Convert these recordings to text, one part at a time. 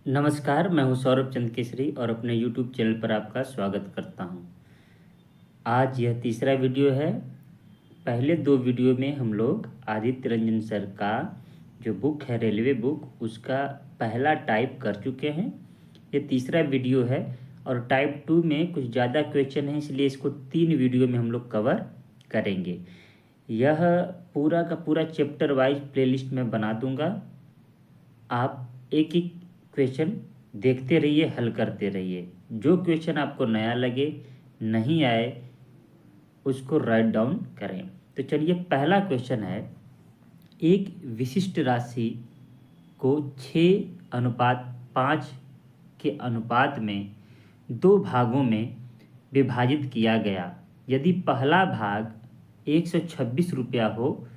नमस्कार, मैं हूं सौरभ चंद केसरी और अपने YouTube चैनल पर आपका स्वागत करता हूं। आज यह तीसरा वीडियो है। पहले दो वीडियो में हम लोग आदित्य रंजन सर का जो बुक है रेलवे बुक उसका पहला टाइप कर चुके हैं। ये तीसरा वीडियो है और टाइप 2 में कुछ ज़्यादा क्वेश्चन है, इसलिए इसको 3 वीडियो में हम लोग कवर करेंगे। यह पूरा का पूरा चैप्टर वाइज प्लेलिस्ट में बना दूंगा। आप एक एक क्वेश्चन देखते रहिए, हल करते रहिए। जो क्वेश्चन आपको नया लगे, नहीं आए, उसको राइट डाउन करें। तो चलिए, पहला क्वेश्चन है, एक विशिष्ट राशि को 6:5 के अनुपात में 2 भागों में विभाजित किया गया। यदि पहला भाग 126 रुपया हो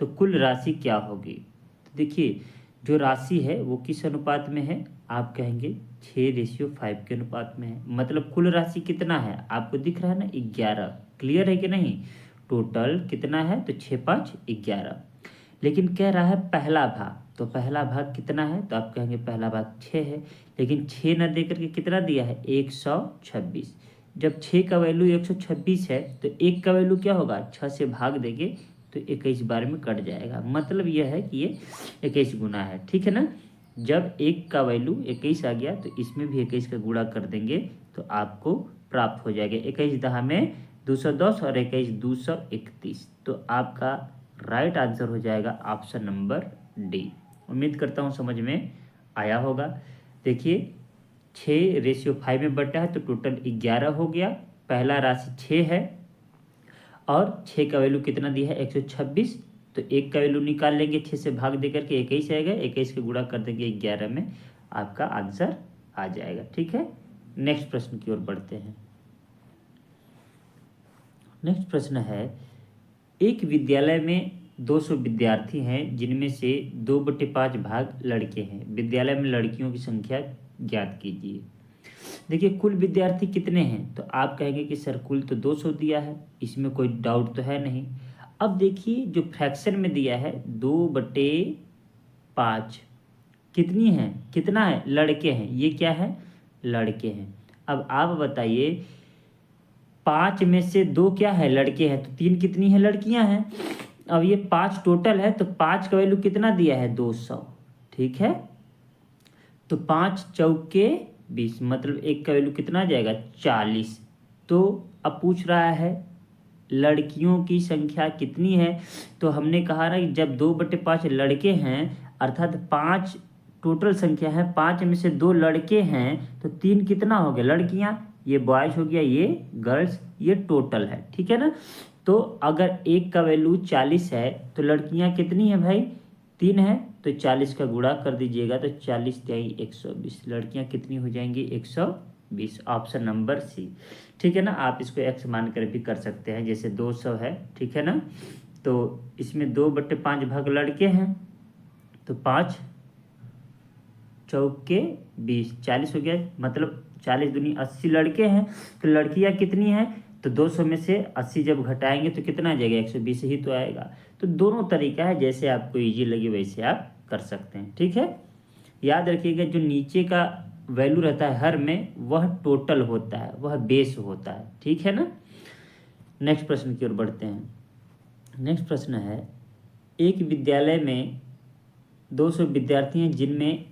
तो कुल राशि क्या होगी? तो देखिए, जो राशि है वो किस अनुपात में है? आप कहेंगे 6:5 के अनुपात में है। मतलब कुल राशि कितना है? आपको दिख रहा है ना, 11। क्लियर है कि नहीं? टोटल कितना है? तो 6×5 11। लेकिन कह रहा है पहला भाग, तो पहला भाग कितना है? तो आप कहेंगे पहला भाग 6 है। लेकिन 6 न दे करके कितना दिया है? 126। जब 6 का वैल्यू 126 है तो 1 का वैल्यू क्या होगा? 6 से भाग देंगे तो 21 बार में कट जाएगा। मतलब यह है कि ये 21 गुना है। ठीक है ना? जब 1 का वैल्यू 21 आ गया तो इसमें भी 21 का गुणा कर देंगे तो आपको प्राप्त हो जाएगा 21 दहा में 210 और 21 231। तो आपका राइट आंसर हो जाएगा ऑप्शन नंबर डी। उम्मीद करता हूँ समझ में आया होगा। देखिए, 6:5 में बटा है तो टोटल 11 हो गया। पहला राशि 6 है और 6 का वैल्यू कितना दिया है? 126। तो 1 का वैल्यू निकाल लेंगे, 6 से भाग दे करके 21 आएगा। 21 के गुणा कर देंगे 11 में, आपका आंसर आ जाएगा। ठीक है, नेक्स्ट प्रश्न की ओर बढ़ते हैं। नेक्स्ट प्रश्न है, एक विद्यालय में 200 विद्यार्थी हैं जिनमें से 2/5 भाग लड़के हैं। विद्यालय में लड़कियों की संख्या ज्ञात कीजिए। देखिए, कुल विद्यार्थी कितने हैं? तो आप कहेंगे कि सर कुल तो 200 दिया है, इसमें कोई डाउट तो है नहीं। अब देखिए, जो फ्रैक्शन में दिया है 2/5 कितनी है? कितना है? लड़के हैं। ये क्या है? लड़के हैं। अब आप बताइए, 5 में से 2 क्या है? लड़के हैं। तो 3 कितनी है? लड़कियां हैं। अब ये 5 टोटल है तो 5 का वैल्यू कितना दिया है? 200। ठीक है, तो 5 चौके 20, मतलब 1 का वैल्यू कितना आ जाएगा? 40। तो अब पूछ रहा है लड़कियों की संख्या कितनी है। तो हमने कहा ना कि जब 2/5 लड़के हैं, अर्थात 5 टोटल संख्या है, 5 में से 2 लड़के हैं तो 3 कितना हो गया? लड़कियां। ये बॉयज हो गया, ये गर्ल्स, ये टोटल है। ठीक है ना? तो अगर 1 का वैल्यू 40 है तो लड़कियां कितनी है भाई? 3 है। तो 40 का गुणा कर दीजिएगा तो 40×3 120। लड़कियां कितनी हो जाएंगी? 120। Option number C. ठीक है ना? आप इसको x मान कर भी कर सकते हैं, जैसे 200 है। ठीक है ना? तो इसमें 2/5 भाग लड़के हैं तो 5 चौके 20, 40 हो गया। मतलब 40 दूनी 80 लड़के हैं तो लड़कियां कितनी हैं? तो 200 में से 80 जब घटाएंगे तो कितना आ जाएगा? 120 ही तो आएगा। तो दोनों तरीका है, जैसे आपको इजी लगे वैसे आप कर सकते हैं। ठीक है, याद रखिएगा जो नीचे का वैल्यू रहता है हर में, वह टोटल होता है, वह बेस होता है। ठीक है ना? नेक्स्ट प्रश्न की ओर बढ़ते हैं। नेक्स्ट प्रश्न है, एक विद्यालय में 200 विद्यार्थी हैं जिनमें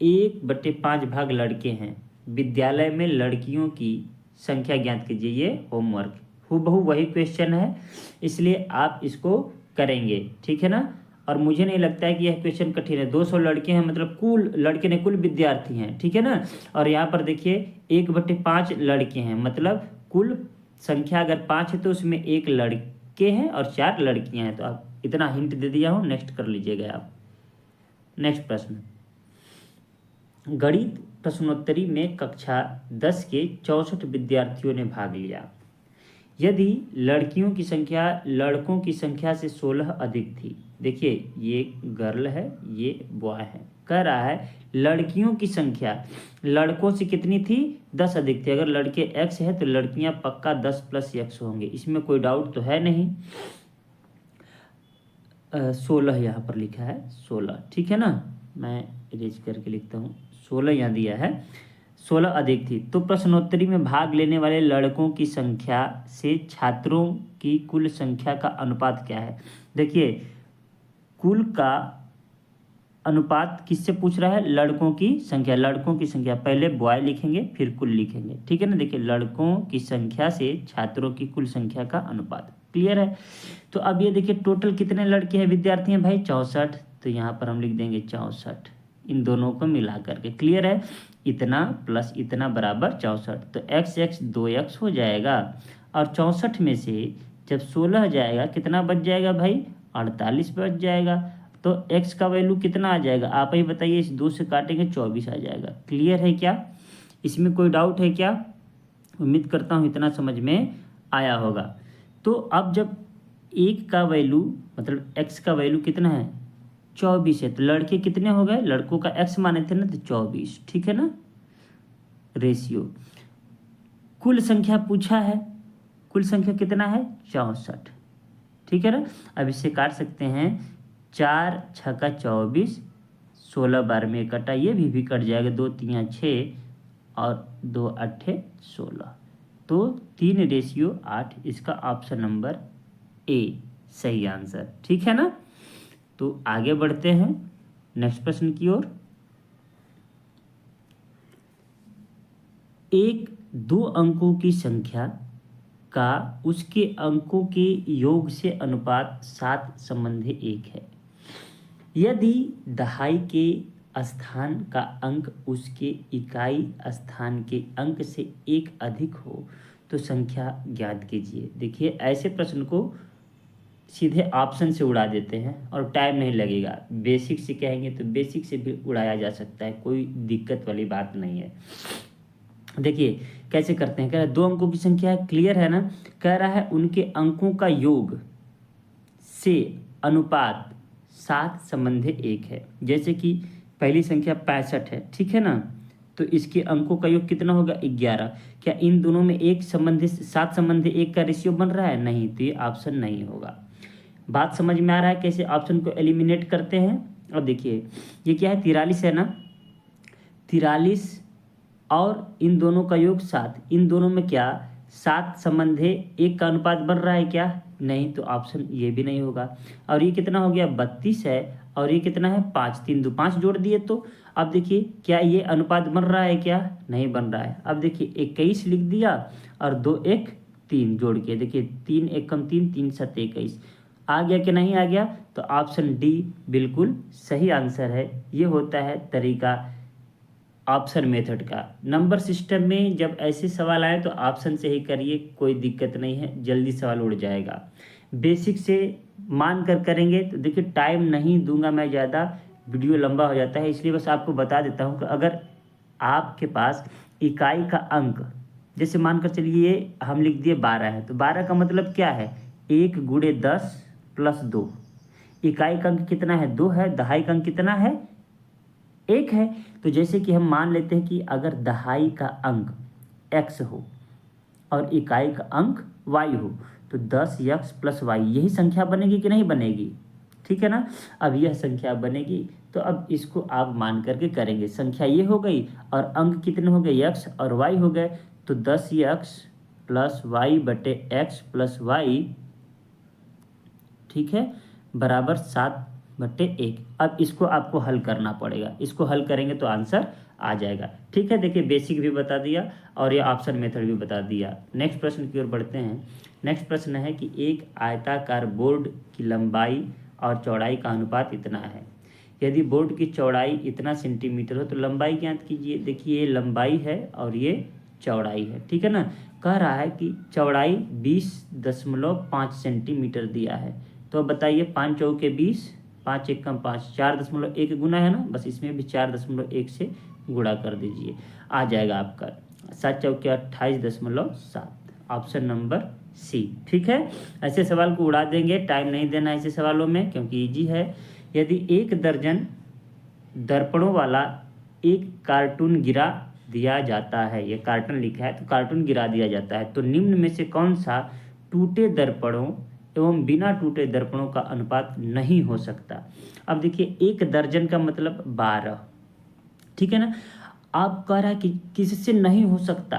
1/5 भाग लड़के हैं। विद्यालय में लड़कियों की संख्या ज्ञात कीजिए। ये होमवर्क हूबहू वही क्वेश्चन है, इसलिए आप इसको करेंगे। ठीक है ना? और मुझे नहीं लगता है कि यह क्वेश्चन कठिन है। 200 लड़के हैं मतलब कुल लड़के ने कुल विद्यार्थी हैं। ठीक है ना? और यहाँ पर देखिए 1/5 लड़के हैं, मतलब कुल संख्या अगर 5 है तो उसमें 1 लड़के हैं और 4 लड़कियां हैं। तो आप इतना हिंट दे दिया हूँ, नेक्स्ट कर लीजिएगा आप। नेक्स्ट प्रश्न, गणित प्रश्नोत्तरी में कक्षा 10 के 64 विद्यार्थियों ने भाग लिया। यदि लड़कियों की संख्या लड़कों की संख्या से 16 अधिक थी। देखिए, ये गर्ल है, ये बॉय है। कह रहा है लड़कियों की संख्या लड़कों से कितनी थी? 10 अधिक थी। अगर लड़के x है तो लड़कियां पक्का 10 + x होंगे, इसमें कोई डाउट तो है नहीं। 16 यहाँ पर लिखा है, 16। ठीक है ना? मैं इरेज करके लिखता हूँ, 16 यहाँ दिया है, 16 अधिक थी। तो प्रश्नोत्तरी में भाग लेने वाले लड़कों की संख्या से छात्रों की कुल संख्या का अनुपात क्या है। देखिए कुल का अनुपात किससे पूछ रहा है, लड़कों की संख्या, लड़कों की संख्या, पहले बॉय लिखेंगे फिर कुल लिखेंगे, ठीक है ना। देखिए लड़कों की संख्या से छात्रों की कुल संख्या का अनुपात, क्लियर है। तो अब ये देखिए टोटल कितने लड़के हैं, विद्यार्थी हैं भाई 64, तो यहाँ पर हम लिख देंगे 64, इन दोनों को मिला करके, क्लियर है। इतना प्लस इतना बराबर 64, तो x x 2x हो जाएगा, और 64 में से जब 16 जाएगा कितना बच जाएगा भाई, 48 बच जाएगा। तो x का वैल्यू कितना आ जाएगा, आप ही बताइए, इस 2 से काटेंगे 24 आ जाएगा। क्लियर है क्या, इसमें कोई डाउट है क्या, उम्मीद करता हूँ इतना समझ में आया होगा। तो अब जब एक का वैल्यू मतलब x का वैल्यू कितना है 24 है, तो लड़के कितने हो गए, लड़कों का x माने थे ना, तो 24, ठीक है ना। रेशियो कुल संख्या पूछा है, कुल संख्या कितना है 64, ठीक है ना। अब इससे काट सकते हैं, 4 छक्का 24, 16 बार में कटा, ये भी कट जाएगा, 2 3 6 और 2 8 16, तो 3:8, इसका ऑप्शन नंबर ए सही आंसर, ठीक है ना। तो आगे बढ़ते हैं नेक्स्ट प्रश्न की ओर। एक 2 अंकों की संख्या का उसके अंकों के योग से अनुपात 7 संबंधी 1 है। यदि दहाई के स्थान का अंक उसके इकाई स्थान के अंक से 1 अधिक हो तो संख्या ज्ञात कीजिए। देखिए ऐसे प्रश्न को सीधे ऑप्शन से उड़ा देते हैं और टाइम नहीं लगेगा, बेसिक से कहेंगे तो बेसिक से भी उड़ाया जा सकता है, कोई दिक्कत वाली बात नहीं है। देखिए कैसे करते हैं, कह रहा है 2 अंकों की संख्या है, क्लियर है ना। कह रहा है उनके अंकों का योग से अनुपात 7 संबंधी 1 है। जैसे कि पहली संख्या 65 है, ठीक है ना, तो इसके अंकों का योग कितना होगा 11। क्या इन दोनों में 1 संबंधी 7 संबंधी 1 का रेशियो बन रहा है, नहीं, तो ये ऑप्शन नहीं होगा। बात समझ में आ रहा है कैसे ऑप्शन को एलिमिनेट करते हैं। अब देखिए ये क्या है 43 है ना, 43 और इन दोनों का योग 7, इन दोनों में क्या 7 संबंधी 1 का अनुपात बन रहा है क्या, नहीं, तो ऑप्शन ये भी नहीं होगा। और ये कितना हो गया 32 है, और ये कितना है 5, 3 2 5 जोड़ दिए, तो अब देखिए क्या ये अनुपात बन रहा है क्या, नहीं बन रहा है। अब देखिए 21 लिख दिया और 2 1 3 जोड़ के देखिए 3 1 कम 3 3 7 21 आ गया कि नहीं आ गया, तो ऑप्शन डी बिल्कुल सही आंसर है। ये होता है तरीका ऑप्शन मेथड का। नंबर सिस्टम में जब ऐसे सवाल आए तो ऑप्शन से ही करिए, कोई दिक्कत नहीं है, जल्दी सवाल उड़ जाएगा। बेसिक से मान कर करेंगे तो देखिए टाइम नहीं दूंगा मैं ज़्यादा, वीडियो लंबा हो जाता है, इसलिए बस आपको बता देता हूँ कि अगर आपके पास इकाई का अंक, जैसे मानकर चलिए हम लिख दिए 12 है, तो 12 का मतलब क्या है 1 गुणे 10 प्लस 2, इकाई का अंक कितना है 2 है, दहाई का अंक कितना है 1 है। तो जैसे कि हम मान लेते हैं कि अगर दहाई का अंक x हो और इकाई का अंक y हो तो 10x प्लस y यही संख्या बनेगी कि नहीं बनेगी, ठीक है ना। अब यह संख्या बनेगी, तो अब इसको आप मान करके करेंगे, संख्या ये हो गई और अंक कितने हो गए x और y हो गए, तो 10x प्लस वाई बटे एक्स प्लस वाई, ठीक है, बराबर 7/1। अब इसको आपको हल करना पड़ेगा, इसको हल करेंगे तो आंसर आ जाएगा, ठीक है। देखिए बेसिक भी बता दिया और ये ऑप्शन मेथड भी बता दिया। नेक्स्ट प्रश्न की ओर बढ़ते हैं। नेक्स्ट प्रश्न है कि एक आयताकार बोर्ड की लंबाई और चौड़ाई का अनुपात इतना है। यदि बोर्ड की चौड़ाई इतना सेंटीमीटर हो तो लंबाई ज्ञात कीजिए। देखिए ये लंबाई है और ये चौड़ाई है, ठीक है ना। कह रहा है कि चौड़ाई 20.5 सेंटीमीटर दिया है, तो बताइए 5 चौके 20, 5 1 कम 5, 4.1 गुना है ना, बस इसमें भी 4.1 से गुणा कर दीजिए, आ जाएगा आपका 7 चौके 28.7, ऑप्शन नंबर सी, ठीक है। ऐसे सवाल को उड़ा देंगे, टाइम नहीं देना ऐसे सवालों में क्योंकि इजी है। यदि 1 दर्जन दर्पणों वाला एक कार्टून गिरा दिया जाता है, ये कार्टून लिखा है तो कार्टून गिरा दिया जाता है, तो निम्न में से कौन सा टूटे दर्पणों एवं बिना टूटे दर्पणों का अनुपात नहीं हो सकता। अब देखिए 1 दर्जन का मतलब 12, ठीक है ना। आप कह रहा है कि किससे नहीं हो सकता,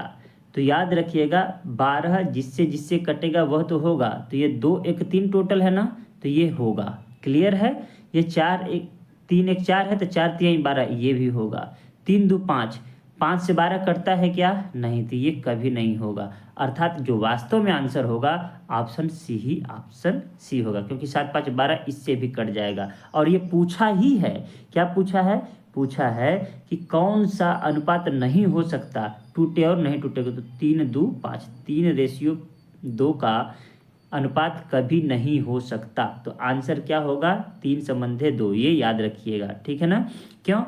तो याद रखिएगा 12 जिससे जिससे कटेगा वह तो होगा, तो ये 2 1 3 टोटल है ना, तो ये होगा। क्लियर है। ये 4 1 3 1 4 है, तो 4 3 12 ये भी होगा। 3 2 5, 5 से 12 कटता है क्या, नहीं, तो ये कभी नहीं होगा। अर्थात जो वास्तव में आंसर होगा ऑप्शन सी ही ऑप्शन सी होगा, क्योंकि 7 5 12 इससे भी कट जाएगा। और ये पूछा ही है, क्या पूछा है, पूछा है कि कौन सा अनुपात नहीं हो सकता, टूटे और नहीं टूटेगा, तो 3 2 5, 3:2 का अनुपात कभी नहीं हो सकता। तो आंसर क्या होगा, 3/2, ये याद रखिएगा, ठीक है ना। क्यों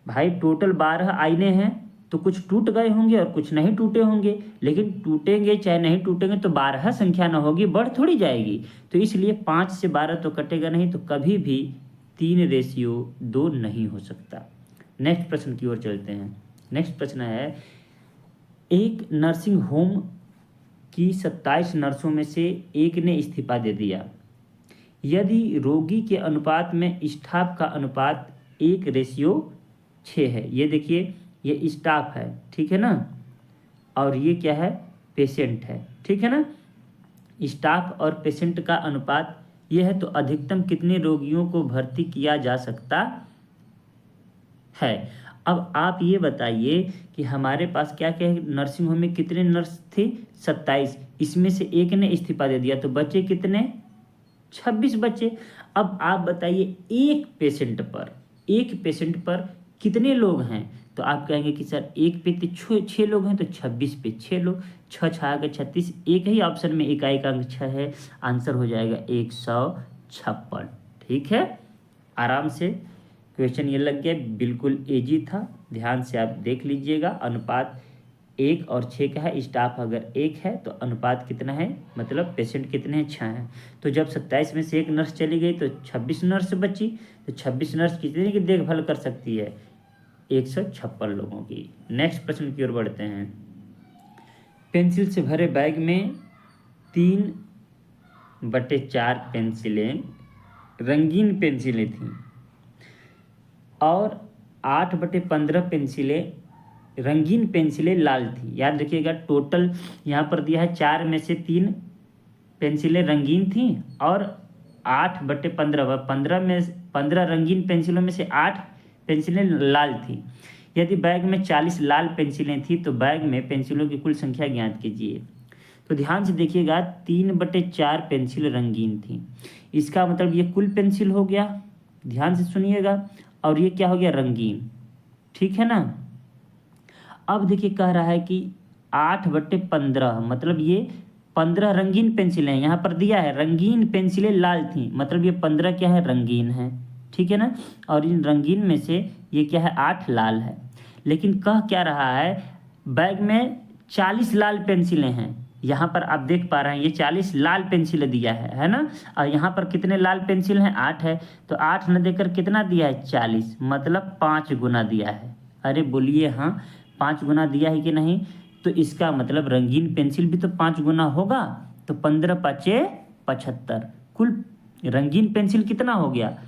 भाई, टोटल 12 आईने हैं, तो कुछ टूट गए होंगे और कुछ नहीं टूटे होंगे, लेकिन टूटेंगे चाहे नहीं टूटेंगे तो 12 संख्या ना होगी, बढ़ थोड़ी जाएगी। तो इसलिए 5 से 12 तो कटेगा नहीं, तो कभी भी 3:2 नहीं हो सकता। नेक्स्ट प्रश्न की ओर चलते हैं। नेक्स्ट प्रश्न है, एक नर्सिंग होम की 27 नर्सों में से एक ने इस्तीफा दे दिया। यदि रोगी के अनुपात में स्टाफ का अनुपात 1:6 है, ये देखिए ये स्टाफ है, ठीक है ना, और ये क्या है, पेशेंट है, ठीक है ना। स्टाफ और पेशेंट का अनुपात ये है, तो अधिकतम कितने रोगियों को भर्ती किया जा सकता है। अब आप ये बताइए कि हमारे पास क्या क्या है, नर्सिंग होम में कितने नर्स थे, 27, इसमें से एक ने इस्तीफा दे दिया, तो बचे कितने, 26 बचे। अब आप बताइए एक पेशेंट पर कितने लोग हैं, तो आप कहेंगे कि सर एक पे तो 6 लोग हैं, तो 26 पे 6 लोग, 6 6 के 36, एक ही ऑप्शन में इकाई का अंक 6 है, आंसर हो जाएगा 156। ठीक है, आराम से क्वेश्चन ये लग गया, बिल्कुल इजी था, ध्यान से आप देख लीजिएगा। अनुपात 1 और 6 का है, स्टाफ अगर 1 है तो अनुपात कितना है, मतलब पेशेंट कितने हैं, 6 हैं। तो जब 27 में से एक नर्स चली गई तो 26 नर्स बची, तो 26 नर्स कितने की देखभाल कर सकती है, 156 लोगों की। नेक्स्ट प्रश्न की ओर बढ़ते हैं। पेंसिल से भरे बैग में 3/4 पेंसिलें रंगीन पेंसिलें थीं और 8/15 पेंसिलें रंगीन पेंसिलें लाल थी। याद रखिएगा, टोटल यहाँ पर दिया है 4 में से 3 पेंसिलें रंगीन थी और 8/15, 15 रंगीन पेंसिलों में से 8 पेंसिलें लाल थी। यदि बैग में 40 लाल पेंसिलें थी तो बैग में पेंसिलों की कुल संख्या ज्ञात कीजिए। तो ध्यान से देखिएगा, 3/4 पेंसिल रंगीन थी, इसका मतलब ये कुल पेंसिल हो गया, ध्यान से सुनिएगा, और ये क्या हो गया, रंगीन, ठीक है ना। अब देखिए कह रहा है कि 8/15, मतलब ये 15 रंगीन पेंसिलें हैं, यहाँ पर दिया है रंगीन पेंसिलें लाल थी, मतलब ये 15 क्या है, रंगीन है, ठीक है ना। और इन रंगीन में से ये क्या है, 8 लाल है। लेकिन कह क्या रहा है, बैग में 40 लाल पेंसिलें हैं, यहाँ पर आप देख पा रहे हैं ये 40 लाल पेंसिल दिया है ना। और यहाँ पर कितने लाल पेंसिल हैं, 8 है, तो 8 न देकर कितना दिया है, 40, मतलब 5 गुना दिया है। अरे बोलिए हाँ, 5 गुना दिया है कि नहीं, तो इसका मतलब रंगीन पेंसिल भी तो 5 गुना होगा, तो 15 5 75, कुल रंगीन पेंसिल कितना हो गया,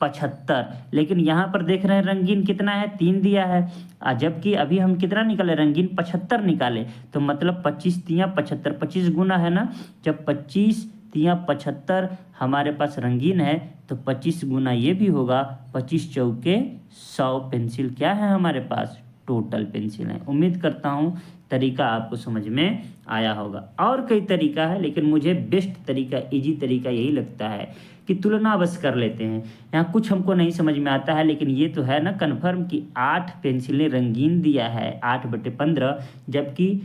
75। लेकिन यहाँ पर देख रहे हैं रंगीन कितना है, 3 दिया है, जबकि अभी हम कितना निकाले, रंगीन 75 निकाले, तो मतलब 25 3 75, 25 गुना है ना। जब 25 3 75 हमारे पास रंगीन है, तो 25 गुना ये भी होगा, 25 चौके 100 पेंसिल क्या है हमारे पास, टोटल पेंसिल है। उम्मीद करता हूँ तरीका आपको समझ में आया होगा। और कई तरीका है, लेकिन मुझे बेस्ट तरीका, इजी तरीका यही लगता है कि तुलना बस कर लेते हैं। यहाँ कुछ हमको नहीं समझ में आता है, लेकिन ये तो है ना कन्फर्म कि 8 पेंसिलें रंगीन दिया है, 8/15, जबकि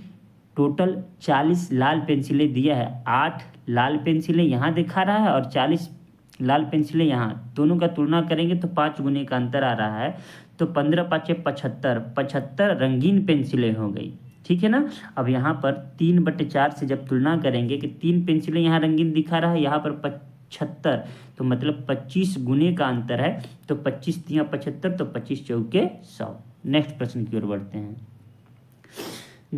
टोटल 40 लाल पेंसिलें दिया है। 8 लाल पेंसिलें यहाँ दिखा रहा है और 40 लाल पेंसिलें यहाँ, दोनों का तुलना करेंगे तो 5 गुने का अंतर आ रहा है, तो 15 5 75, 75 रंगीन पेंसिलें हो गई, ठीक है ना। अब यहाँ पर 3/4 से जब तुलना करेंगे कि 3 पेंसिलें यहाँ रंगीन दिखा रहा है, यहाँ पर 75, तो मतलब 25 गुने का अंतर है, तो 25 3 75, तो 25 चौके 100। नेक्स्ट प्रश्न की ओर बढ़ते हैं।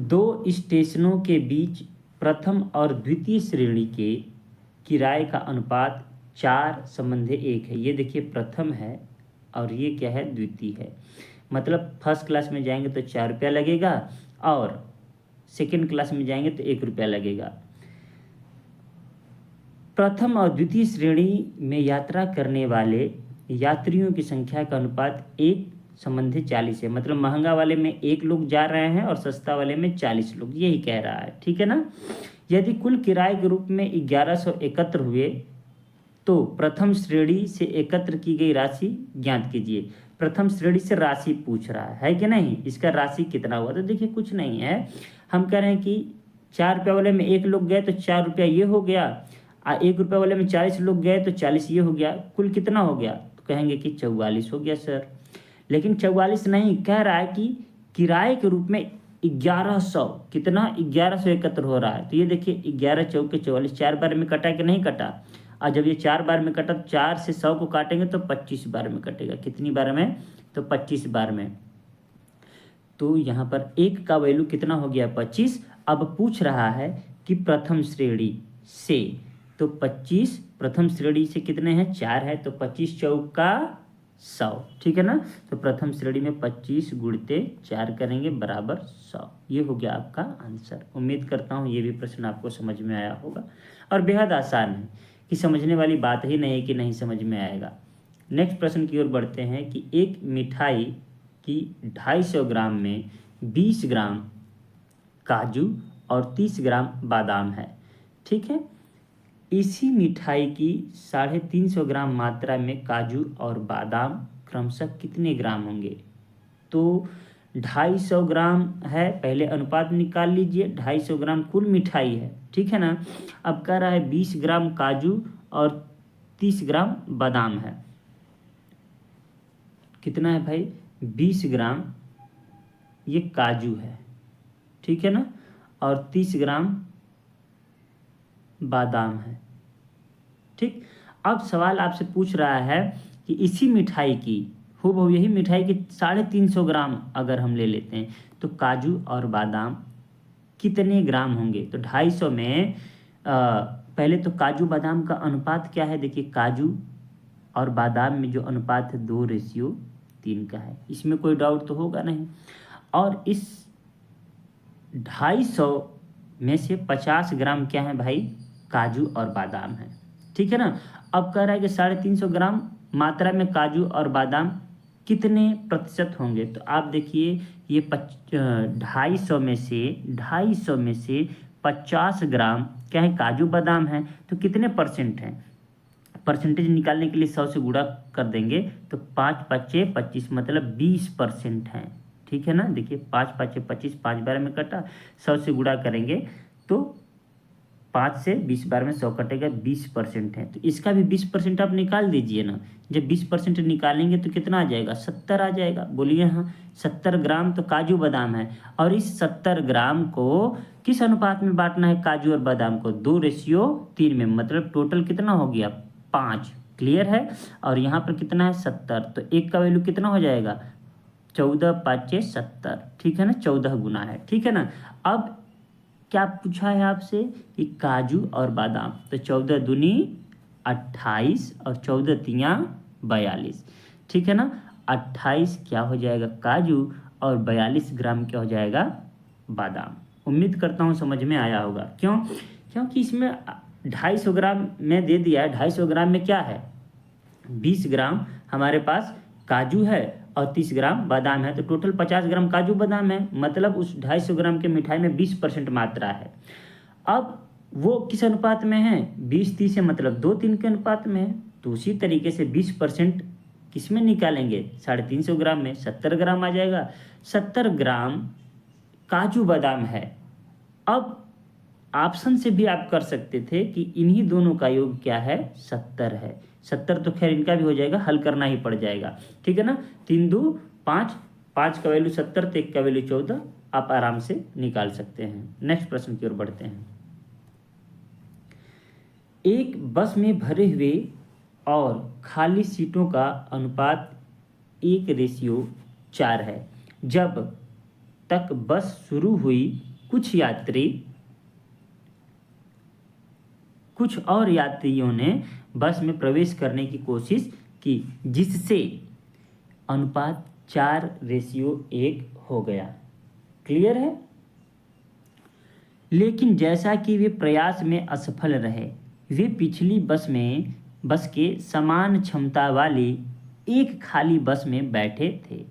2 स्टेशनों के बीच प्रथम और द्वितीय श्रेणी के किराए का अनुपात 4/1 है। ये देखिए प्रथम है और ये क्या है, द्वितीय है। मतलब फर्स्ट क्लास में जाएंगे तो 4 रुपया लगेगा और सेकेंड क्लास में जाएंगे तो 1 रुपया लगेगा। प्रथम और द्वितीय श्रेणी में यात्रा करने वाले यात्रियों की संख्या का अनुपात 1:40 है। मतलब महंगा वाले में 1 लोग जा रहे हैं और सस्ता वाले में 40 लोग, यही कह रहा है, ठीक है ना। यदि कुल किराए के रूप में 1100 एकत्र हुए तो प्रथम श्रेणी से एकत्र की गई राशि ज्ञात कीजिए। प्रथम श्रेणी से राशि पूछ रहा है कि नहीं, इसका राशि कितना हुआ। तो देखिए कुछ नहीं है, हम कह रहे हैं कि 4 रुपये वाले में 1 लोग गए तो 4 रुपया ये हो गया, 1 रुपये वाले में 40 लोग गए तो 40 ये हो गया, कुल कितना हो गया। तो कहेंगे कि 44 हो गया सर। लेकिन 44 नहीं, कह रहा है कि किराए के रूप में 1100, कितना 1100 एकत्र हो रहा है। तो ये देखिए 11 चौके 44, 4 बार में कटा कि नहीं कटा। और जब ये 4 बार में कटा, 4 से 100 को काटेंगे तो 25 बार में कटेगा। कितनी बार में, तो 25 बार में। तो यहाँ पर 1 का वैल्यू कितना हो गया, 25। अब पूछ रहा है कि प्रथम श्रेणी से, तो 25 प्रथम श्रेणी से कितने हैं, 4 है, तो 25 चौका 100, ठीक है ना। तो प्रथम श्रेणी में 25 गुणते 4 करेंगे बराबर 100। ये हो गया आपका आंसर। उम्मीद करता हूँ ये भी प्रश्न आपको समझ में आया होगा और बेहद आसान है, कि समझने वाली बात ही नहीं है कि नहीं समझ में आएगा। नेक्स्ट प्रश्न की ओर बढ़ते हैं कि एक मिठाई की 250 ग्राम में 20 ग्राम काजू और 30 ग्राम बादाम है, ठीक है। इसी मिठाई की 350 ग्राम मात्रा में काजू और बादाम क्रमशः कितने ग्राम होंगे। तो 250 ग्राम है, पहले अनुपात निकाल लीजिए। 250 ग्राम कुल मिठाई है, ठीक है ना। अब कह रहा है 20 ग्राम काजू और 30 ग्राम बादाम है। कितना है भाई, 20 ग्राम ये काजू है, ठीक है ना, और 30 ग्राम बादाम है, ठीक। अब सवाल आपसे पूछ रहा है कि इसी मिठाई की हूबहू यही मिठाई की 350 ग्राम अगर हम ले लेते हैं तो काजू और बादाम कितने ग्राम होंगे। तो 250 में पहले तो काजू बादाम का अनुपात क्या है, देखिए काजू और बादाम में जो अनुपात है 2:3 का है, इसमें कोई डाउट तो होगा नहीं। और इस 250 में से 50 ग्राम क्या है भाई, काजू और बादाम है, ठीक है ना। अब कह रहा है कि 350 ग्राम मात्रा में काजू और बादाम कितने प्रतिशत होंगे। तो आप देखिए ये 250 में से 50 ग्राम क्या है, काजू बादाम है, तो कितने परसेंट हैं। परसेंटेज निकालने के लिए 100 से गुणा कर देंगे तो 5 5 25 मतलब 20% हैं, ठीक है ना। देखिए 5 5 25, 5 बार में कटा, 100 से गुणा करेंगे तो 5 से 20 बार में 100 कटेगा, 20% है। तो इसका भी 20% आप निकाल दीजिए ना। जब 20% निकालेंगे तो कितना आ जाएगा, 70 आ जाएगा। बोलिए हाँ, 70 ग्राम तो काजू बादाम है। और इस 70 ग्राम को किस अनुपात में बांटना है, काजू और बादाम को 2:3 में, मतलब टोटल कितना हो गया, 5। क्लियर है। और यहाँ पर कितना है, 70, तो 1 का वैल्यू कितना हो जाएगा, 14 5 70, ठीक है ना, 14 गुना है, ठीक है ना। अब क्या पूछा है आपसे कि काजू और बादाम, तो 14 दूनी 28 और 14 तियाँ 42, ठीक है ना। 28 क्या हो जाएगा काजू और 42 ग्राम क्या हो जाएगा बादाम। उम्मीद करता हूँ समझ में आया होगा। क्यों, क्योंकि इसमें 250 ग्राम में दे दिया है। 250 ग्राम में क्या है, 20 ग्राम हमारे पास काजू है और 30 ग्राम बादाम है, तो टोटल 50 ग्राम काजू बादाम है, मतलब उस 250 ग्राम के मिठाई में 20% मात्रा है। अब वो किस अनुपात में है, 20-30 है, मतलब 2-3 के अनुपात में है। तो उसी तरीके से 20% किस में निकालेंगे, 350 ग्राम में, 70 ग्राम आ जाएगा। 70 ग्राम काजू बादाम है। अब ऑप्शन से भी आप कर सकते थे कि इन्हीं दोनों का योग क्या है, 70 है। 70 तो खैर इनका भी हो जाएगा, हल करना ही पड़ जाएगा, ठीक है ना। 3 2 5, 5 का वैल्यू 70 तो 1 का वैल्यू 14, आप आराम से निकाल सकते हैं। नेक्स्ट प्रश्न की ओर बढ़ते हैं। एक बस में भरे हुए और खाली सीटों का अनुपात 1:4 है। जब तक बस शुरू हुई कुछ और यात्रियों ने बस में प्रवेश करने की कोशिश की, जिससे अनुपात 4:1 हो गया। क्लियर है। लेकिन जैसा कि वे प्रयास में असफल रहे, वे पिछली बस के समान क्षमता वाली एक खाली बस में बैठे थे।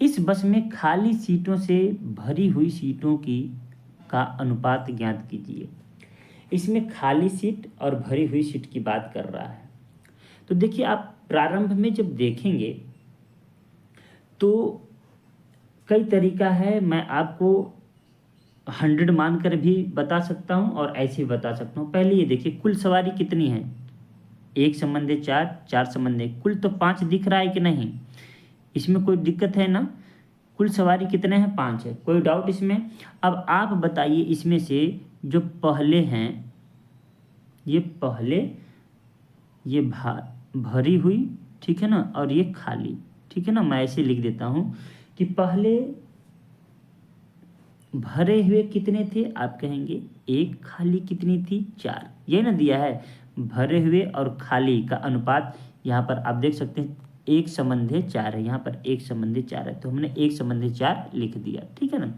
इस बस में खाली सीटों से भरी हुई सीटों की का अनुपात ज्ञात कीजिए। इसमें खाली सीट और भरी हुई सीट की बात कर रहा है। तो देखिए, आप प्रारंभ में जब देखेंगे तो कई तरीका है, मैं आपको 100 मानकर भी बता सकता हूँ और ऐसे भी बता सकता हूँ। पहले ये देखिए, कुल सवारी कितनी है, 1 संबंधी 4, 4 संबंधी कुल तो 5 दिख रहा है कि नहीं, इसमें कोई दिक्कत है ना। कुल सवारी कितने हैं, 5 है, कोई डाउट इसमें। अब आप बताइए, इसमें से जो पहले हैं, ये पहले, ये भरी हुई, ठीक है ना, और ये खाली, ठीक है ना। मैं ऐसे लिख देता हूँ कि पहले भरे हुए कितने थे, आप कहेंगे 1, खाली कितनी थी, 4, ये ना दिया है। भरे हुए और खाली का अनुपात यहाँ पर आप देख सकते हैं 1:4 है, यहाँ पर 1:4 है, तो हमने 1:4 लिख दिया, ठीक है ना।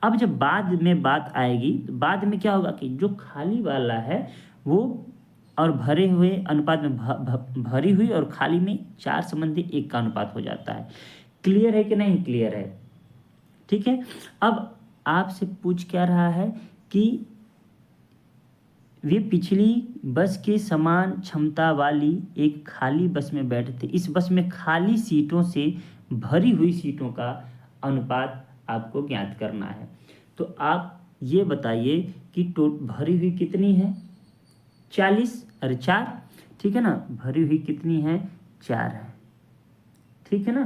अब जब बाद में बात आएगी, बाद में क्या होगा कि जो खाली वाला है वो और भरे हुए अनुपात में भरी हुई और खाली में 4:1 का अनुपात हो जाता है। क्लियर है कि नहीं, क्लियर है, ठीक है। अब आपसे पूछ क्या रहा है कि वे पिछली बस के समान क्षमता वाली एक खाली बस में बैठे थे। इस बस में खाली सीटों से भरी हुई सीटों का अनुपात आपको ज्ञात करना है। तो आप ये बताइए कि भरी हुई कितनी है, 40 और 4, ठीक है ना। भरी हुई कितनी है, 4 है, ठीक है ना।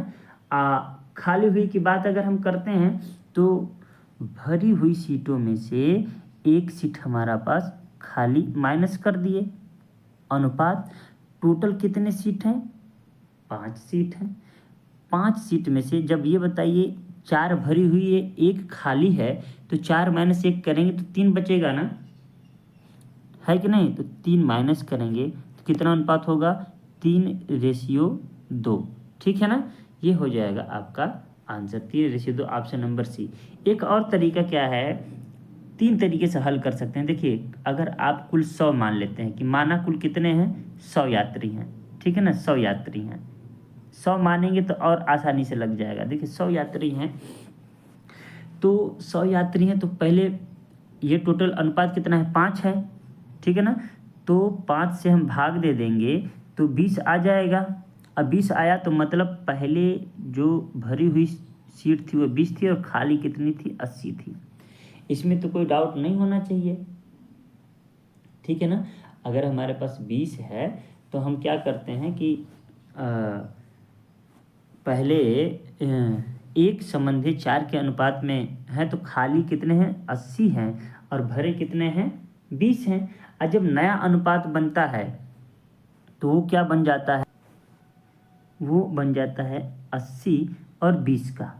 खाली हुई की बात अगर हम करते हैं तो भरी हुई सीटों में से एक सीट हमारा पास खाली, माइनस कर दिए, अनुपात टोटल कितने सीट हैं, 5 सीट हैं। 5 सीट में से जब ये बताइए 4 भरी हुई है, 1 खाली है, तो 4 - 1 करेंगे तो 3 बचेगा ना, है कि नहीं। तो 3 माइनस करेंगे तो कितना अनुपात होगा, 3:2, ठीक है ना। ये हो जाएगा आपका आंसर, 3:2, ऑप्शन नंबर सी। एक और तरीका क्या है, 3 तरीके से हल कर सकते हैं। देखिए, अगर आप कुल 100 मान लेते हैं कि माना कुल कितने हैं, 100 यात्री हैं, ठीक है ना, 100 यात्री हैं। 100 मानेंगे तो और आसानी से लग जाएगा। देखिए 100 यात्री हैं, तो 100 यात्री हैं तो पहले ये टोटल अनुपात कितना है, 5 है, ठीक है ना। तो 5 से हम भाग दे देंगे तो 20 आ जाएगा। अब 20 आया तो मतलब पहले जो भरी हुई सीट थी वो 20 थी और खाली कितनी थी, 80 थी। इसमें तो कोई डाउट नहीं होना चाहिए, ठीक है ना। अगर हमारे पास 20 है तो हम क्या करते हैं कि पहले 1:4 के अनुपात में है, तो खाली कितने हैं, 80 हैं, और भरे कितने हैं, 20 हैं। और जब नया अनुपात बनता है तो वो क्या बन जाता है, वो बन जाता है 80 और 20 का,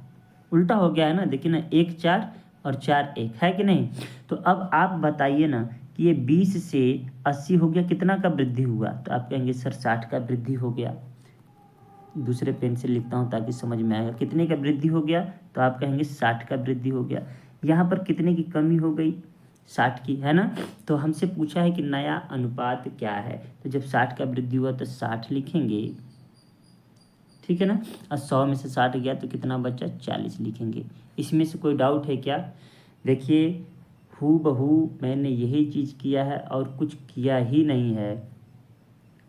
उल्टा हो गया है ना। देखिए ना, 1 4 और 4 1, है कि नहीं। तो अब आप बताइए ना कि ये 20 से 80 हो गया, कितना का वृद्धि हुआ, तो आप कहेंगे सर 60 का वृद्धि हो गया। दूसरे पेन से लिखता हूँ ताकि समझ में आएगा, कितने का वृद्धि हो गया, तो आप कहेंगे 60 का वृद्धि हो गया। यहाँ पर कितने की कमी हो गई, 60 की, है ना। तो हमसे पूछा है कि नया अनुपात क्या है, तो जब 60 का वृद्धि हुआ तो 60 लिखेंगे, ठीक है ना। और 100 में से 60 गया तो कितना बचा, 40 लिखेंगे। इसमें से कोई डाउट है क्या। देखिए हूबहू मैंने यही चीज़ किया है और कुछ किया ही नहीं है।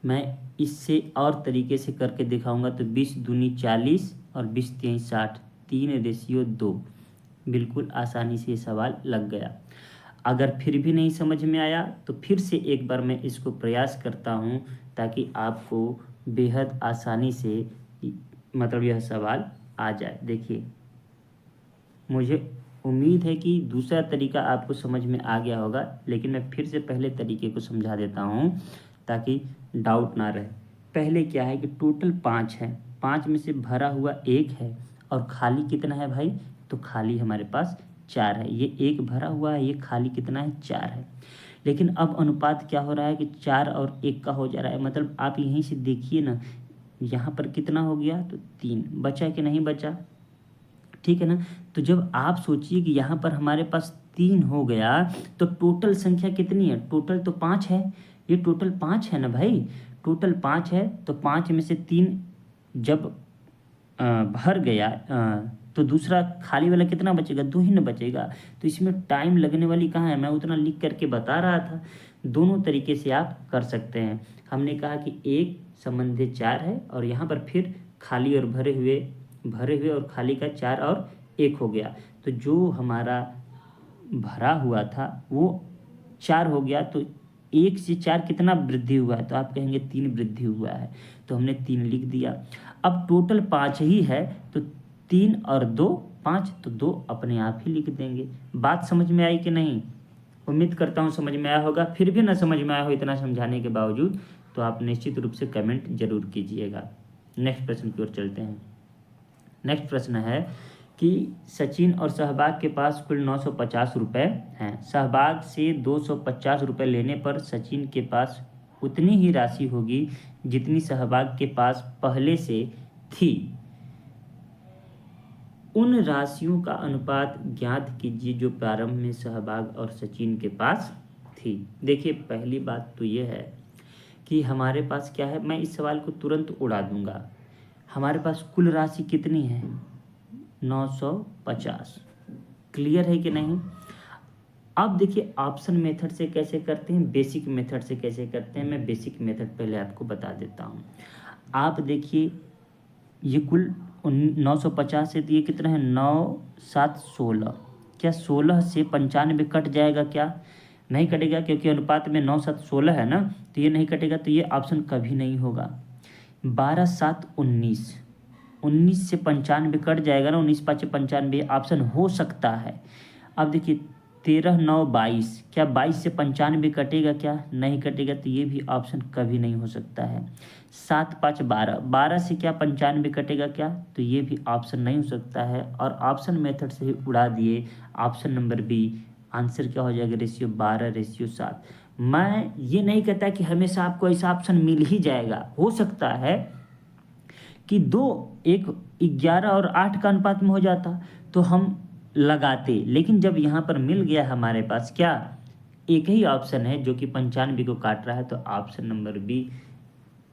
मैं इससे और तरीके से करके दिखाऊंगा। तो 20 दूनी 40 और 20 3 60, 3:2, बिल्कुल आसानी से ये सवाल लग गया। अगर फिर भी नहीं समझ में आया तो फिर से एक बार मैं इसको प्रयास करता हूँ ताकि आपको बेहद आसानी से मतलब यह सवाल आ जाए। देखिए, मुझे उम्मीद है कि दूसरा तरीका आपको समझ में आ गया होगा, लेकिन मैं फिर से पहले तरीके को समझा देता हूँ ताकि डाउट ना रहे। पहले क्या है कि टोटल 5 है, 5 में से भरा हुआ 1 है और खाली कितना है भाई, तो खाली हमारे पास 4 है। ये 1 भरा हुआ है, ये खाली कितना है, 4 है। लेकिन अब अनुपात क्या हो रहा है कि 4 और 1 का हो जा रहा है। मतलब आप यहीं से देखिए ना, यहाँ पर कितना हो गया, तो 3 बचा कि नहीं बचा, ठीक है ना। तो जब आप सोचिए कि यहाँ पर हमारे पास 3 हो गया तो टोटल संख्या कितनी है, टोटल तो 5 है, ये टोटल 5 है ना भाई, टोटल 5 है। तो 5 में से 3 जब भर गया तो दूसरा खाली वाला कितना बचेगा, 2 ही ना बचेगा। तो इसमें टाइम लगने वाली कहाँ है, मैं उतना लिख करके बता रहा था। दोनों तरीके से आप कर सकते हैं। हमने कहा कि 1 संबंधित 4 है और यहाँ पर फिर खाली और भरे हुए और खाली का 4 और 1 हो गया। तो जो हमारा भरा हुआ था वो 4 हो गया, तो 1 से 4 कितना वृद्धि हुआ है, तो आप कहेंगे 3 वृद्धि हुआ है, तो हमने 3 लिख दिया। अब टोटल 5 ही है तो 3 और 2 5, तो 2 अपने आप ही लिख देंगे। बात समझ में आई कि नहीं, उम्मीद करता हूँ समझ में आया होगा। फिर भी ना समझ में आया हो इतना समझाने के बावजूद तो आप निश्चित रूप से कमेंट जरूर कीजिएगा। नेक्स्ट प्रश्न की ओर चलते हैं। नेक्स्ट प्रश्न है कि सचिन और सहवाग के पास कुल 950 रुपये हैं। सहवाग से 250 रुपये लेने पर सचिन के पास उतनी ही राशि होगी जितनी सहवाग के पास पहले से थी। उन राशियों का अनुपात ज्ञात कीजिए जो प्रारंभ में सहवाग और सचिन के पास थी। देखिए पहली बात तो ये है कि हमारे पास क्या है, मैं इस सवाल को तुरंत उड़ा दूंगा। हमारे पास कुल राशि कितनी है, 950। क्लियर है कि नहीं। अब देखिए ऑप्शन मेथड से कैसे करते हैं, बेसिक मेथड से कैसे करते हैं, मैं बेसिक मेथड पहले आपको बता देता हूँ। आप देखिए ये कुल 950 है तो ये कितना है, 9 7 16। क्या 16 से 95 कट जाएगा, क्या नहीं कटेगा, क्योंकि अनुपात में 9 7 16 है ना, तो ये नहीं कटेगा, तो ये ऑप्शन कभी नहीं होगा। 12 7 19, 19 से 95 कट जाएगा ना, 19 5 95 ऑप्शन हो सकता है। अब देखिए 13 9 22, क्या 22 से 95 कटेगा, क्या नहीं कटेगा, तो ये भी ऑप्शन कभी नहीं हो सकता है। 7 5 12, 12 से क्या 95 कटेगा, क्या, तो ये भी ऑप्शन नहीं हो सकता है। और ऑप्शन मेथड से ही उड़ा दिए, ऑप्शन नंबर बी आंसर क्या हो जाएगा, रेशियो 12 रेशियो 7। मैं ये नहीं कहता कि हमेशा आपको ऐसा ऑप्शन मिल ही जाएगा, हो सकता है कि 2 एक 11 और 8 का अनुपात में हो जाता तो हम लगाते, लेकिन जब यहाँ पर मिल गया हमारे पास क्या, एक ही ऑप्शन है जो कि 95 को काट रहा है, तो option number B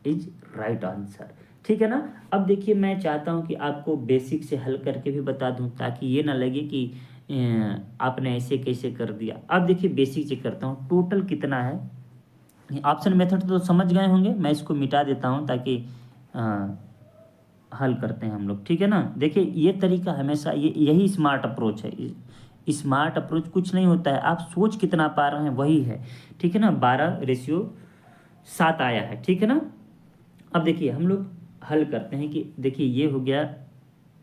is right answer. ठीक है ना। अब देखिए मैं चाहता हूँ कि आपको बेसिक से हल करके भी बता दूँ ताकि ये ना लगे कि आपने ऐसे कैसे कर दिया। अब देखिए बेसिक से करता हूँ, टोटल कितना है। ऑप्शन मेथड तो समझ गए होंगे, मैं इसको मिटा देता हूँ ताकि हल करते हैं हम लोग, ठीक है ना। देखिए ये तरीका हमेशा यही स्मार्ट अप्रोच है। स्मार्ट अप्रोच कुछ नहीं होता है, आप सोच कितना पा रहे हैं वही है, ठीक है ना। 12 रेशियो 7 आया है, ठीक है ना। अब देखिए हम लोग हल करते हैं कि देखिए ये हो गया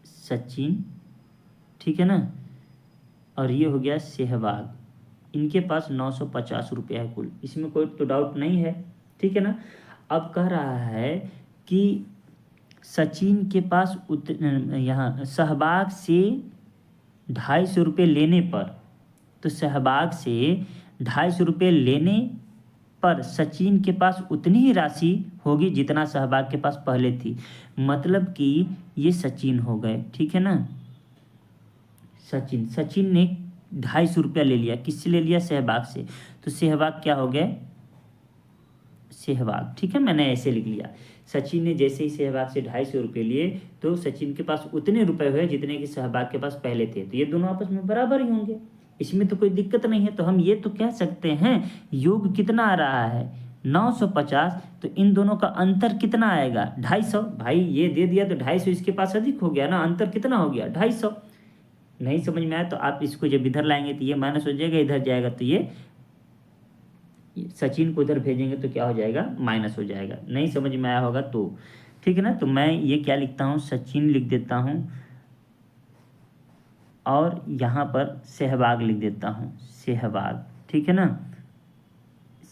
सचिन, ठीक है ना, और ये हो गया सहवाग। इनके पास 950 रुपया है कुल, इसमें कोई तो डाउट नहीं है, ठीक है ना। अब कह रहा है कि सचिन के पास यहाँ सहवाग से 250 रुपये लेने पर, तो सहवाग से 250 रुपये लेने पर सचिन के पास उतनी ही राशि होगी जितना सहवाग के पास पहले थी। मतलब कि ये सचिन हो गए, ठीक है ना। सचिन ने 250 रुपया ले लिया, किससे ले लिया, सहवाग से, तो सहवाग क्या हो गए, सहवाग, ठीक है, मैंने ऐसे लिख लिया। सचिन ने जैसे ही सहवाग से 250 रुपये लिए तो सचिन के पास उतने रुपए हुए जितने कि सहवाग के पास पहले थे, तो ये दोनों आपस में बराबर ही होंगे, इसमें तो कोई दिक्कत नहीं है। तो हम ये तो कह सकते हैं योग कितना आ रहा है, 950, तो इन दोनों का अंतर कितना आएगा, 250। भाई ये दे दिया तो 250 इसके पास अधिक हो गया ना, अंतर कितना हो गया, 250। नहीं समझ में आया तो आप इसको जब इधर लाएंगे तो ये माइनस हो जाएगा, इधर जाएगा तो ये सचिन को इधर भेजेंगे तो क्या हो जाएगा, माइनस हो जाएगा। नहीं समझ में आया होगा तो ठीक है ना। तो मैं ये क्या लिखता हूँ, सचिन लिख देता हूँ और यहाँ पर सहवाग लिख देता हूँ, सहवाग, ठीक है ना।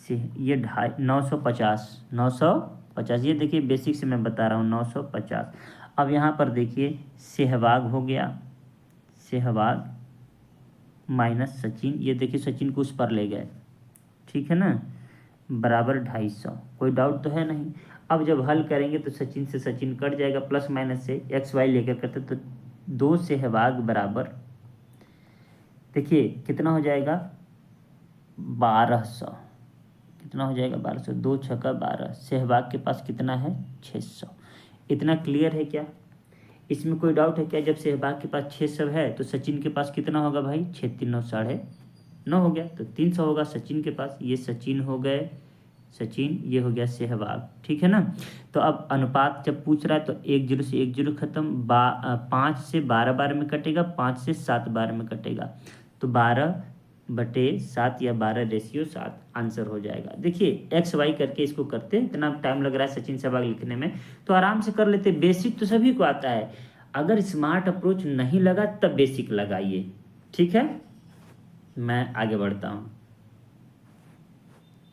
से ये 950, ये देखिए बेसिक से मैं बता रहा हूँ 950। अब यहाँ पर देखिए सहवाग हो गया, सहवाग माइनस सचिन, ये देखिए सचिन को उस पर ले गए, ठीक है ना, बराबर 250, कोई डाउट तो है नहीं। अब जब हल करेंगे तो सचिन से सचिन कट जाएगा, प्लस माइनस से एक्स वाई लेकर करते तो 2 सहभाग बराबर, देखिए कितना हो जाएगा 1200, कितना हो जाएगा 1200, 2 छक्का 12, सहभाग के पास कितना है 600। इतना क्लियर है क्या? इसमें कोई डाउट है क्या? जब सहभाग के पास 600 है तो सचिन के पास कितना होगा भाई? 6 3 9 9.5 हो गया, तो 300 होगा सचिन के पास। ये सचिन हो गए, सचिन, ये हो गया सहभाग, ठीक है ना। तो अब अनुपात जब पूछ रहा है तो 1 0 से 1 0 खत्म, 5 से 12 बार में कटेगा, 5 से 7 बार में कटेगा, तो 12/7 या 12:7 आंसर हो जाएगा। देखिए एक्स वाई करके इसको करते, इतना टाइम लग रहा है सचिन सहभाग लिखने में, तो आराम से कर लेते। बेसिक तो सभी को आता है, अगर स्मार्ट अप्रोच नहीं लगा तब बेसिक लगाइए, ठीक है। मैं आगे बढ़ता हूँ।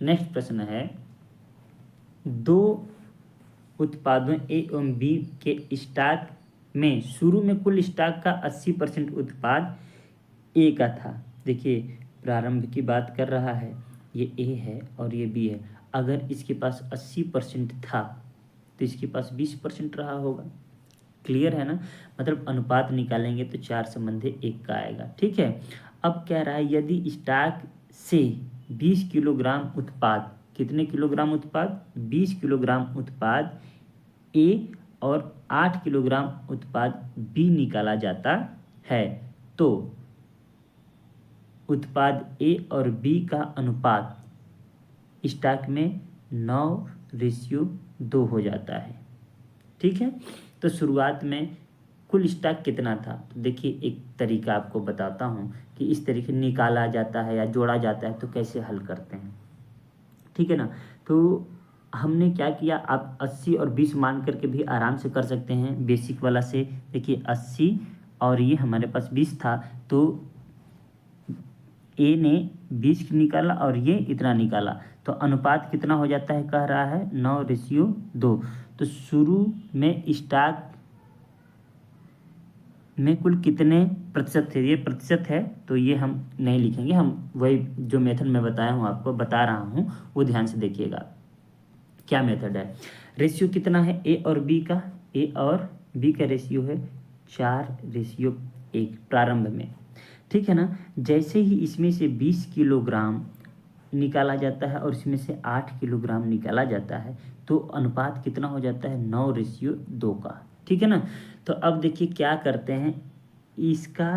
नेक्स्ट प्रश्न है, 2 उत्पादों ए एवं बी के स्टॉक में शुरू में कुल स्टॉक का 80% उत्पाद ए का था। देखिए प्रारंभ की बात कर रहा है, ये ए है और ये बी है। अगर इसके पास 80% था तो इसके पास 20% रहा होगा। क्लियर है ना, मतलब अनुपात निकालेंगे तो 4 संबंधी 1 का आएगा, ठीक है। अब कह रहा है यदि स्टॉक से 20 किलोग्राम उत्पाद, कितने किलोग्राम उत्पाद? 20 किलोग्राम उत्पाद ए और 8 किलोग्राम उत्पाद बी निकाला जाता है, तो उत्पाद ए और बी का अनुपात स्टॉक में 9:2 हो जाता है, ठीक है। तो शुरुआत में कुल स्टॉक कितना था? तो देखिए एक तरीका आपको बताता हूँ कि इस तरीके निकाला जाता है या जोड़ा जाता है तो कैसे हल करते हैं, ठीक है ना। तो हमने क्या किया, आप 80 और 20 मान करके भी आराम से कर सकते हैं बेसिक वाला से। देखिए 80 और ये हमारे पास 20 था, तो ए ने 20 निकाला और ये इतना निकाला, तो अनुपात कितना हो जाता है? कह रहा है 9:2। तो शुरू में स्टॉक में कुल कितने प्रतिशत थे? ये प्रतिशत है तो ये हम नहीं लिखेंगे, हम वही जो मेथड मैं बताया हूँ आपको बता रहा हूँ वो ध्यान से देखिएगा। क्या मेथड है? रेशियो कितना है ए और बी का? ए और बी का रेशियो है 4:1 प्रारंभ में, ठीक है ना। जैसे ही इसमें से 20 किलोग्राम निकाला जाता है और इसमें से 8 किलोग्राम निकाला जाता है तो अनुपात कितना हो जाता है? 9:2 का, ठीक है ना। तो अब देखिए क्या करते हैं, इसका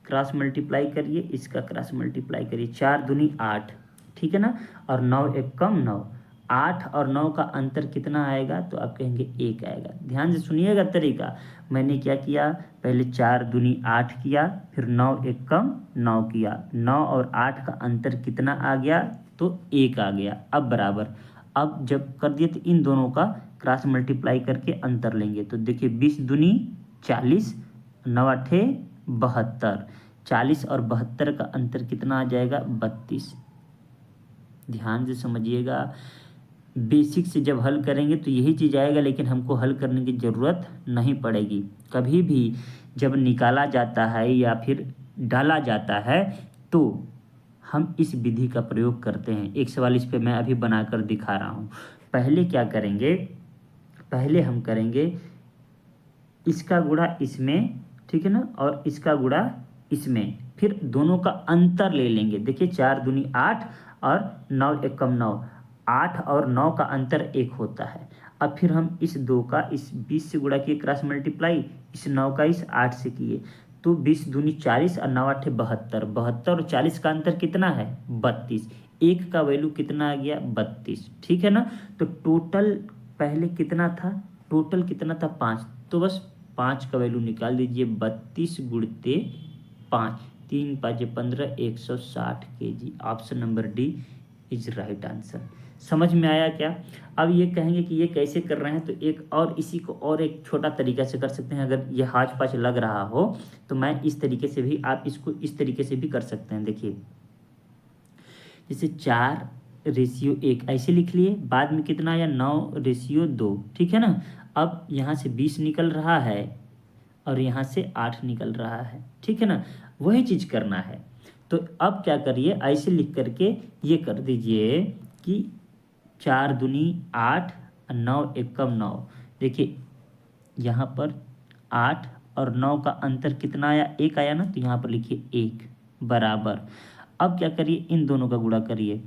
क्रॉस मल्टीप्लाई करिए, इसका क्रॉस मल्टीप्लाई करिए, 4 दूनी 8, ठीक है ना, और 9 एक कम 9, 8 और 9 का अंतर कितना आएगा? तो आप कहेंगे 1 आएगा। ध्यान से सुनिएगा तरीका, मैंने क्या किया, पहले 4 दूनी 8 किया, फिर 9 एक कम 9 किया, 9 और 8 का अंतर कितना आ गया? तो 1 आ गया। अब बराबर, अब जब कर दिए तो इन दोनों का क्रॉस मल्टीप्लाई करके अंतर लेंगे, तो देखिए 20 दूनी 40, 9 8 72, 40 और 72 का अंतर कितना आ जाएगा? 32। ध्यान से समझिएगा, बेसिक से जब हल करेंगे तो यही चीज़ आएगा, लेकिन हमको हल करने की ज़रूरत नहीं पड़ेगी। कभी भी जब निकाला जाता है या फिर डाला जाता है तो हम इस विधि का प्रयोग करते हैं। एक सवाल इस पे मैं अभी बनाकर दिखा रहा हूँ। पहले क्या करेंगे, पहले हम करेंगे इसका गुणा इसमें, ठीक है ना, और इसका गुणा इसमें, फिर दोनों का अंतर ले लेंगे। देखिए 4 दूनी 8 और 9 एक कम 9, 8 और 9 का अंतर 1 होता है। अब फिर हम इस 2 का इस 20 से गुणा किए, क्रॉस मल्टीप्लाई, इस 9 का इस 8 से किए, तो 20 दूनी 40 और 9 8 72, 72 और 40 का अंतर कितना है? 32, 1 का वैल्यू कितना आ गया? 32, ठीक है ना। तो टोटल पहले कितना था? टोटल कितना था? 5, तो बस 5 का वैल्यू निकाल दीजिए, 32 गुणते 5, 3 5 15, 160 kg। Option number D is right answer. समझ में आया क्या? अब ये कहेंगे कि ये कैसे कर रहे हैं, तो एक और इसी को और एक छोटा तरीका से कर सकते हैं। अगर ये हाथ पाँच लग रहा हो तो मैं इस तरीके से भी, आप इसको इस तरीके से भी कर सकते हैं। देखिए जैसे 4:1 ऐसे लिख लिए, बाद में कितना आया? 9:2, ठीक है ना। अब यहाँ से 20 निकल रहा है और यहाँ से 8 निकल रहा है, ठीक है ना, वही चीज़ करना है। तो अब क्या करिए, ऐसे लिख करके ये कर दीजिए कि 4 दूनी 8, 9 एकम 9। देखिए यहाँ पर 8 और 9 का अंतर कितना आया, 1 आया ना, तो यहाँ पर लिखिए 1 बराबर। अब क्या करिए, इन दोनों का गुणा करिए,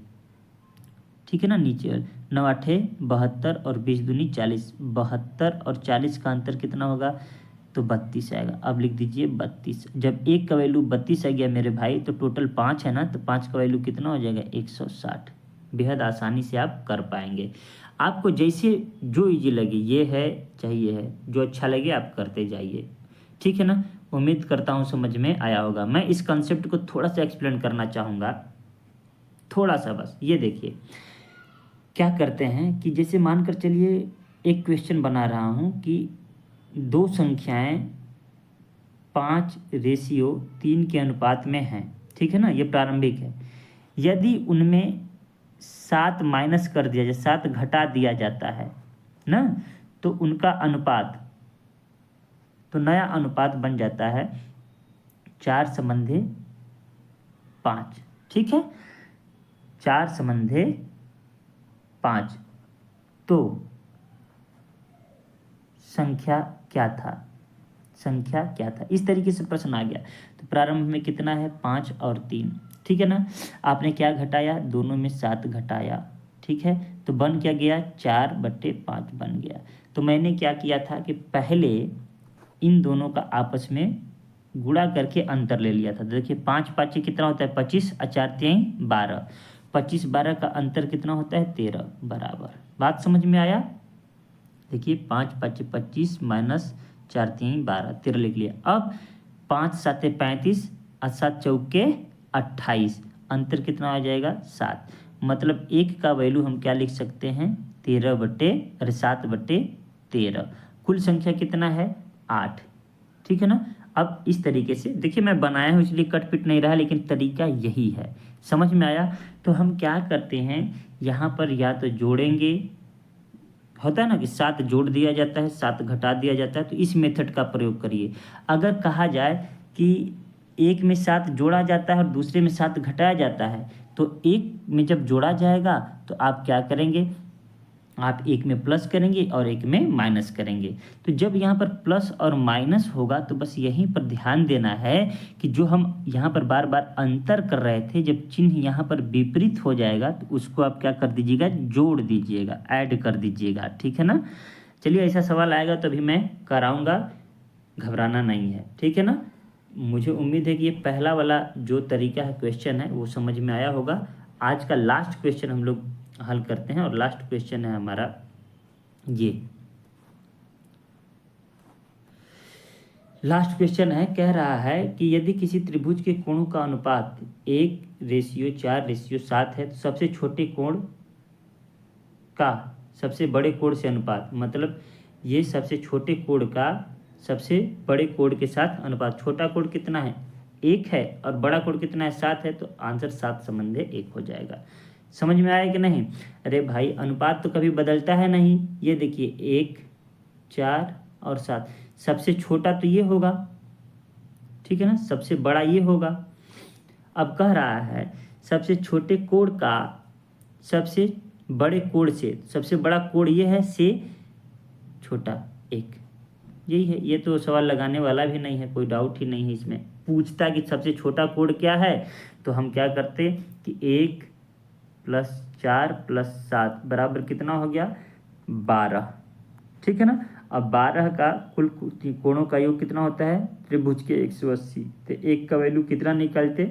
ठीक है ना। नीचे 9 आठे 72 और 20 दूनी 40, 72 और 40 का अंतर कितना होगा, तो 32 आएगा। अब लिख दीजिए 32। जब 1 का वैल्यू 32 आ गया मेरे भाई, तो टोटल 5 है ना, तो 5 का वैल्यू कितना हो जाएगा, 160। बेहद आसानी से आप कर पाएंगे। आपको जैसे जो इजी लगे, ये है चाहे ये है, जो अच्छा लगे आप करते जाइए, ठीक है ना। उम्मीद करता हूँ समझ में आया होगा। मैं इस कॉन्सेप्ट को थोड़ा सा एक्सप्लेन करना चाहूँगा, थोड़ा सा बस। ये देखिए क्या करते हैं कि जैसे मानकर चलिए एक क्वेश्चन बना रहा हूँ कि दो संख्याएं 5:3 के अनुपात में हैं, ठीक है ना, ये प्रारंभिक है। यदि उनमें 7 माइनस कर दिया जाए, 7 घटा दिया जाता है ना, तो उनका अनुपात, तो नया अनुपात बन जाता है 4:5, ठीक है, 4:5। तो संख्या क्या था, संख्या क्या था, इस तरीके से प्रश्न आ गया। तो प्रारंभ में कितना है, 5 और 3, ठीक है ना। आपने क्या घटाया, दोनों में 7 घटाया, ठीक है, तो बन क्या गया, 4/5 बन गया। तो मैंने क्या किया था कि पहले इन दोनों का आपस में गुणा करके अंतर ले लिया था। देखिए 5 5 कितना होता है, 25, 4 3 12, 25 12 का अंतर कितना होता है, 13 बराबर। बात समझ में आया। देखिए 5 5 25 माइनस 4 3 12, 13 लिख लिया। अब 5 7 35 और 7 चौके 28, अंतर कितना आ जाएगा, 7। मतलब 1 का वैल्यू हम क्या लिख सकते हैं, 7/13। कुल संख्या कितना है, 8, ठीक है ना। अब इस तरीके से देखिए मैं बनाया हूँ इसलिए कट पिट नहीं रहा, लेकिन तरीका यही है, समझ में आया। तो हम क्या करते हैं, यहाँ पर या तो जोड़ेंगे, होता है ना कि 7 जोड़ दिया जाता है, 7 घटा दिया जाता है, तो इस मेथड का प्रयोग करिए। अगर कहा जाए कि एक में 7 जोड़ा जाता है और दूसरे में 7 घटाया जाता है, तो एक में जब जोड़ा जाएगा तो आप क्या करेंगे, आप एक में प्लस करेंगे और एक में माइनस करेंगे। तो जब यहाँ पर प्लस और माइनस होगा तो बस यहीं पर ध्यान देना है कि जो हम यहाँ पर बार बार अंतर कर रहे थे, जब चिन्ह यहाँ पर विपरीत हो जाएगा तो उसको आप क्या कर दीजिएगा, जोड़ दीजिएगा, ऐड कर दीजिएगा, ठीक है ना। चलिए ऐसा सवाल आएगा तो अभी मैं कराऊंगा, घबराना नहीं है, ठीक है ना। मुझे उम्मीद है कि ये पहला वाला जो तरीका है, क्वेश्चन है, वो समझ में आया होगा। आज का लास्ट क्वेश्चन हम लोग हल करते हैं, और लास्ट क्वेश्चन है हमारा ये। लास्ट क्वेश्चन है, कह रहा है कि यदि किसी त्रिभुज के कोणों का अनुपात 1:4:7 है, तो सबसे छोटे कोण का सबसे बड़े कोण से अनुपात, मतलब ये सबसे छोटे कोण का सबसे बड़े कोण के साथ अनुपात, छोटा कोण कितना है, 1 है, और बड़ा कोण कितना है, 7 है, तो आंसर 7:1 हो जाएगा। समझ में आया कि नहीं। अरे भाई अनुपात तो कभी बदलता है नहीं, ये देखिए 1 4 और 7, सबसे छोटा तो ये होगा, ठीक है ना, सबसे बड़ा ये होगा। अब कह रहा है सबसे छोटे कोण का सबसे बड़े कोण से, सबसे बड़ा कोण ये है, से छोटा 1, यही है। ये तो सवाल लगाने वाला भी नहीं है, कोई डाउट ही नहीं है इसमें। पूछता कि सबसे छोटा कोण क्या है, तो हम क्या करते कि 1 + 4 + 7 बराबर कितना हो गया, 12, ठीक है ना। अब 12 का कुल कोणों का योग कितना होता है, त्रिभुज के 180, तो 1 का वैल्यू कितना निकालते,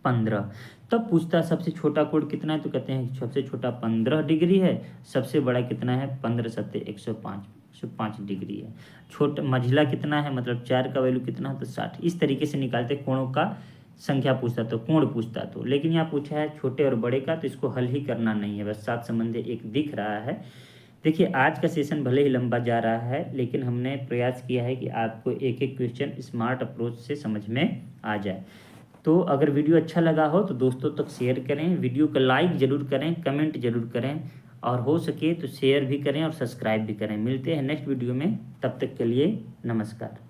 15। तब पूछता सबसे छोटा कोण कितना है, तो कहते हैं सबसे छोटा 15 डिग्री है, सबसे बड़ा कितना है, 15 × 7 105 डिग्री है। छोटा मझिला कितना है, मतलब 4 का वैल्यू कितना है, तो 60। इस तरीके से निकालते कोणों का संख्या पूछता तो, कोण पूछता तो, लेकिन यहाँ पूछा है छोटे और बड़े का, तो इसको हल ही करना नहीं है, बस 7:1 दिख रहा है। देखिए आज का सेशन भले ही लंबा जा रहा है, लेकिन हमने प्रयास किया है कि आपको एक एक क्वेश्चन स्मार्ट अप्रोच से समझ में आ जाए। तो अगर वीडियो अच्छा लगा हो तो दोस्तों तक शेयर करें, वीडियो को लाइक ज़रूर करें, कमेंट ज़रूर करें, और हो सके तो शेयर भी करें और सब्सक्राइब भी करें। मिलते हैं नेक्स्ट वीडियो में, तब तक के लिए नमस्कार।